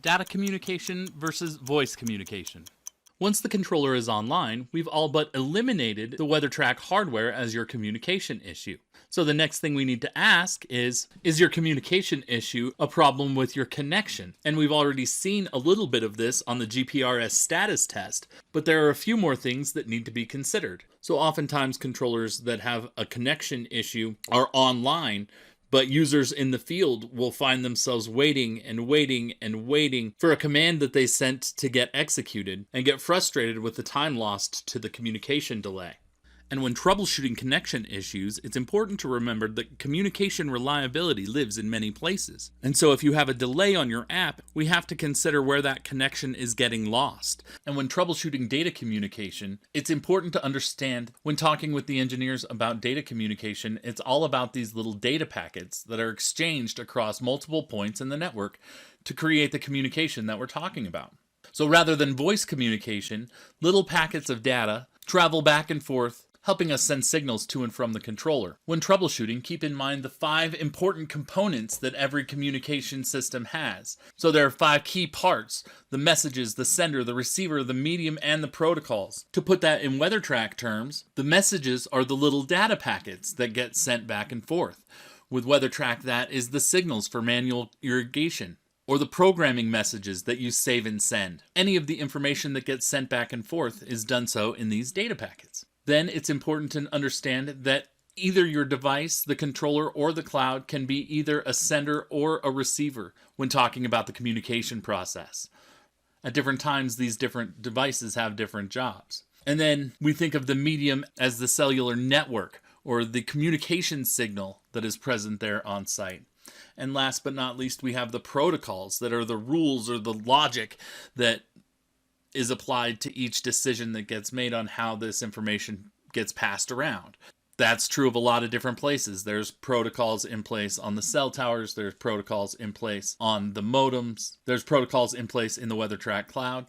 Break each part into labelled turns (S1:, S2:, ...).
S1: data communication versus voice communication. Once the controller is online, we've all but eliminated the WeatherTrack hardware as your communication issue. So the next thing we need to ask is your communication issue a problem with your connection? And we've already seen a little bit of this on the GPRS status test, but there are a few more things that need to be considered. So oftentimes controllers that have a connection issue are online, but users in the field will find themselves waiting and waiting and waiting for a command that they sent to get executed and get frustrated with the time lost to the communication delay. And when troubleshooting connection issues, it's important to remember that communication reliability lives in many places. And so if you have a delay on your app, we have to consider where that connection is getting lost. And when troubleshooting data communication, it's important to understand when talking with the engineers about data communication, it's all about these little data packets that are exchanged across multiple points in the network to create the communication that we're talking about. So rather than voice communication, little packets of data travel back and forth, helping us send signals to and from the controller. When troubleshooting, keep in mind the 5 important components that every communication system has. So there are 5 key parts: the messages, the sender, the receiver, the medium, and the protocols. To put that in WeatherTrack terms, the messages are the little data packets that get sent back and forth. With WeatherTrack, that is the signals for manual irrigation, or the programming messages that you save and send. Any of the information that gets sent back and forth is done so in these data packets. Then it's important to understand that either your device, the controller, or the cloud can be either a sender or a receiver when talking about the communication process. At different times, these different devices have different jobs. And then we think of the medium as the cellular network, or the communication signal that is present there on site. And last but not least, we have the protocols that are the rules or the logic that is applied to each decision that gets made on how this information gets passed around. That's true of a lot of different places. There's protocols in place on the cell towers, there's protocols in place on the modems, there's protocols in place in the WeatherTrack cloud,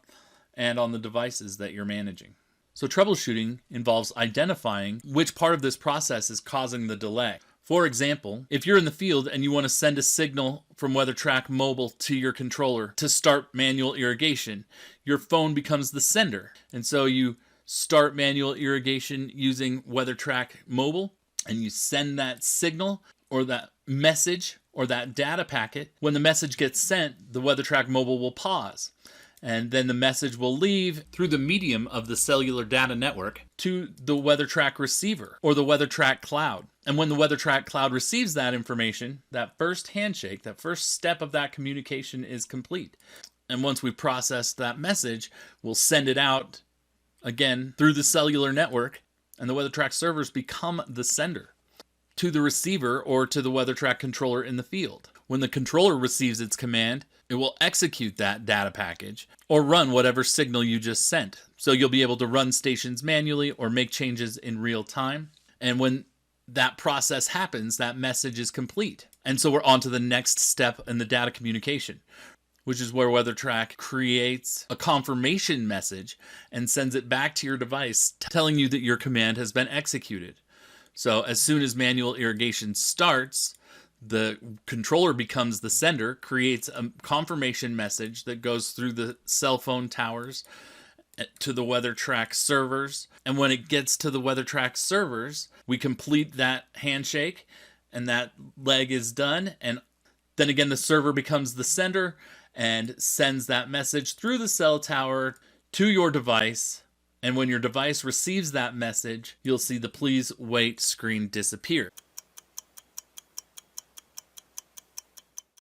S1: and on the devices that you're managing. So troubleshooting involves identifying which part of this process is causing the delay. For example, if you're in the field and you want to send a signal from WeatherTrack Mobile to your controller to start manual irrigation, your phone becomes the sender. And so you start manual irrigation using WeatherTrack Mobile, and you send that signal or that message or that data packet. When the message gets sent, the WeatherTrack Mobile will pause. And then the message will leave through the medium of the cellular data network to the WeatherTrack receiver or the WeatherTrack cloud. And when the WeatherTrack cloud receives that information, that first handshake, that first step of that communication is complete. And once we process that message, we'll send it out again through the cellular network, and the WeatherTrack servers become the sender to the receiver or to the WeatherTrack controller in the field. When the controller receives its command, it will execute that data package or run whatever signal you just sent. So you'll be able to run stations manually or make changes in real time. And when that process happens, that message is complete. And so we're on to the next step in the data communication, which is where WeatherTrack creates a confirmation message and sends it back to your device telling you that your command has been executed. So as soon as manual irrigation starts, the controller becomes the sender, creates a confirmation message that goes through the cell phone towers to the WeatherTrack servers. And when it gets to the WeatherTrack servers, we complete that handshake and that leg is done. And then again, the server becomes the sender and sends that message through the cell tower to your device. And when your device receives that message, you'll see the please wait screen disappear.